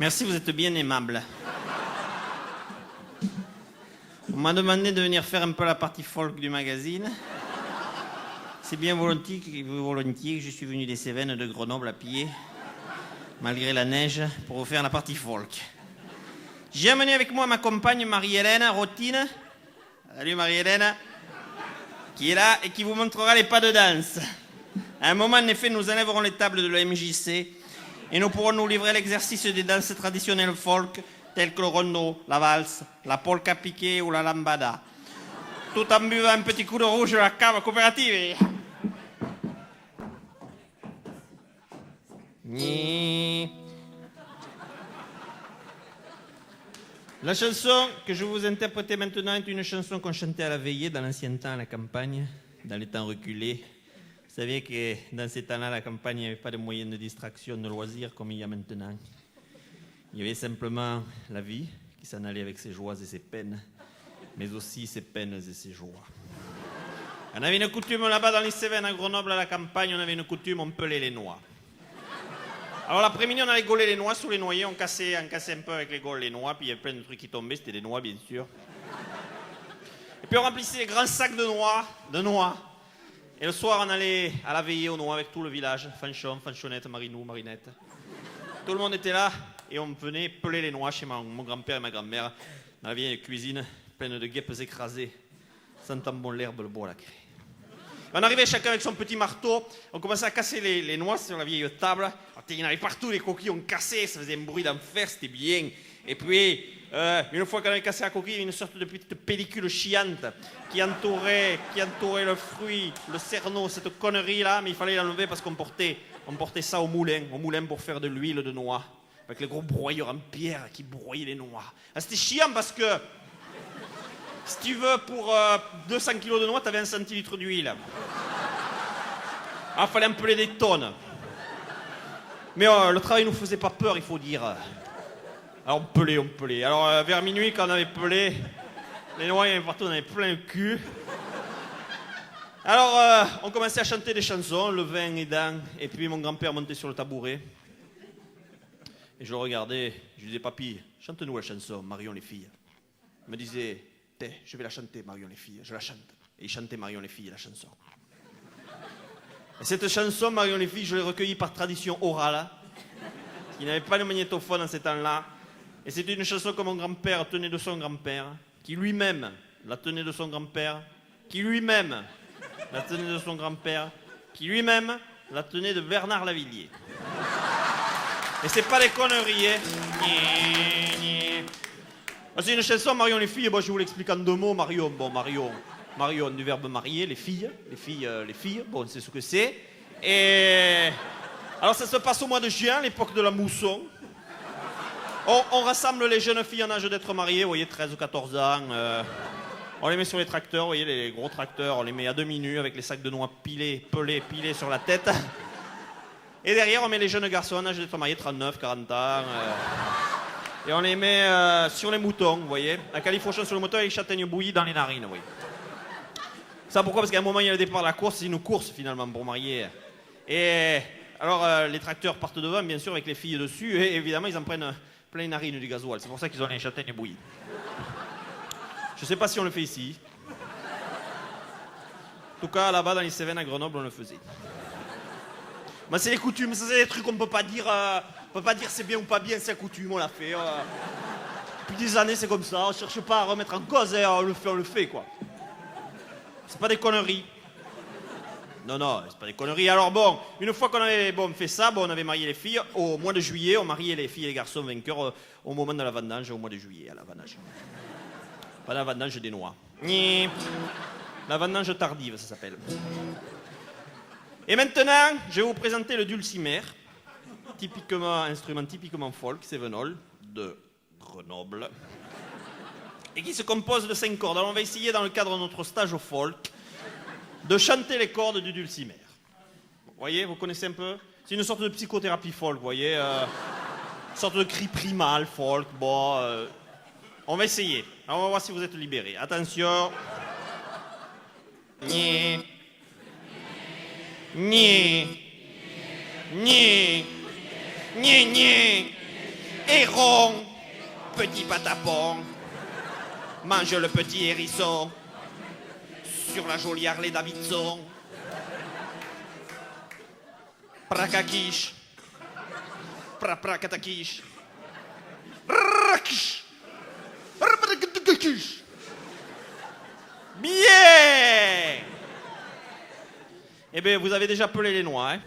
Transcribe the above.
Merci, vous êtes bien aimable. On m'a demandé de venir faire un peu la partie folk du magazine. C'est bien volontiers que je suis venu des Cévennes de Grenoble à pied, malgré la neige, pour vous faire la partie folk. J'ai amené avec moi ma compagne Marie-Hélène Rotine. Salut Marie-Hélène. Qui est là et qui vous montrera les pas de danse. À un moment, en effet, nous enlèverons les tables de la MJC et nous pourrons nous livrer l'exercice des danses traditionnelles folk telles que le rondo, la valse, la polka piquée ou la lambada. Tout en buvant un petit coup de rouge de la cave coopérative. La chanson que je vais vous interpréter maintenant est une chanson qu'on chantait à la veillée dans l'ancien temps à la campagne, dans les temps reculés. Vous savez que dans ces temps-là, la campagne, il n'y avait pas de moyens de distraction, de loisirs comme il y a maintenant. Il y avait simplement la vie qui s'en allait avec ses joies et ses peines, mais aussi ses peines et ses joies. On avait une coutume là-bas dans les Cévennes, à Grenoble, à la campagne, on avait une coutume, on pelait les noix. Alors l'après-midi, on allait gauler les noix sous les noyers, on cassait un peu avec les gaules les noix, puis il y avait plein de trucs qui tombaient, c'était des noix bien sûr. Et puis on remplissait les grands sacs de noix. Et le soir, on allait à la veillée aux noix avec tout le village, Fanchon, Fanchonnette, Marinou, Marinette. Tout le monde était là et on venait peler les noix chez mon grand-père et ma grand-mère dans la vieille cuisine pleine de guêpes écrasées, sentant bon l'herbe, le bois, la craie. On arrivait chacun avec son petit marteau, on commençait à casser les noix sur la vieille table. Il y en avait partout, les coquilles on cassait, ça faisait un bruit d'enfer, c'était bien. Et puis, une fois qu'on avait cassé la coquille, il y avait une sorte de petite pellicule chiante qui entourait le fruit, le cerneau, cette connerie-là, mais il fallait l'enlever parce qu'on portait ça au moulin pour faire de l'huile de noix, avec les gros broyeurs en pierre qui broyaient les noix. Ah, c'était chiant parce que, si tu veux, pour 200 kilos de noix, t'avais 1 centilitre d'huile. Ah, fallait empeler des tonnes. Mais le travail nous faisait pas peur, il faut dire. Alors on pelait. Alors vers minuit, quand on avait pelé, les noix, il y avait partout, on avait plein le cul. Alors on commençait à chanter des chansons, le vin aidant, et puis mon grand-père montait sur le tabouret. Et je le regardais, je lui disais, papy, chante-nous la chanson, Marion les filles. Il me disait, je vais la chanter, Marion les filles, je la chante. Et il chantait Marion les filles, la chanson. Et cette chanson, Marion les filles, je l'ai recueillie par tradition orale. Il n'avait pas de magnétophone en ces temps-là. Et c'était une chanson que mon grand-père tenait de son grand-père, qui lui-même la tenait de son grand-père, qui lui-même la tenait de son grand-père, qui lui-même la tenait de Bernard Lavilliers. Et c'est pas des conneries, hein. C'est une chanson, Marion les filles, bon, je vous l'explique en 2 mots. Marion, du verbe marier, les filles, bon, c'est ce que c'est. Et alors ça se passe au mois de juin, l'époque de la mousson. On rassemble les jeunes filles en âge d'être mariées, vous voyez, 13 ou 14 ans. On les met sur les tracteurs, vous voyez, les gros tracteurs, on les met à demi nus avec les sacs de noix pelés sur la tête. Et derrière, on met les jeunes garçons en âge d'être mariés, 39, 40 ans. Et on les met sur les moutons, vous voyez. À califourchon sur le mouton et les châtaignes bouillies dans les narines, oui. Ça pourquoi? Parce qu'à un moment, il y a le départ de la course, c'est une course finalement pour marier. Et alors, les tracteurs partent devant, bien sûr, avec les filles dessus, et évidemment, ils en prennent plein les narines du gasoil. C'est pour ça qu'ils ont les châtaignes bouillies. Je sais pas si on le fait ici. En tout cas, là-bas, dans les Cévennes, à Grenoble, on le faisait. Mais c'est les coutumes, ça, c'est des trucs qu'on peut pas dire. On peut pas dire c'est bien ou pas bien, c'est la coutume, on l'a fait. Depuis des années, c'est comme ça. On cherche pas à remettre en cause, hein, on le fait, quoi. C'est pas des conneries. Non, c'est pas des conneries. Alors bon, une fois qu'on avait fait ça, on avait marié les filles. Au mois de juillet, on mariait les filles et les garçons vainqueurs au moment de la vendange, au mois de juillet, à la vendange. Pas la vendange des noix. La vendange tardive, ça s'appelle. Et maintenant, je vais vous présenter le dulcimer, instrument typiquement folk, cévenol, de Grenoble, et qui se compose de 5 cordes. Alors on va essayer, dans le cadre de notre stage au folk, de chanter les cordes du dulcimer. Vous voyez, vous connaissez un peu? C'est une sorte de psychothérapie folk, vous voyez, une sorte de cri primal folk. Bon, on va essayer. Alors on va voir si vous êtes libérés. Attention. Ni. Ni. Ni. Ni. Ni. Héron, petit patapon, mange le petit hérisson sur la jolie Harley Davidson. Prakakish, prakatakish, rakish, rakatakish. Bien. Eh bien, vous avez déjà pelé les noix, hein?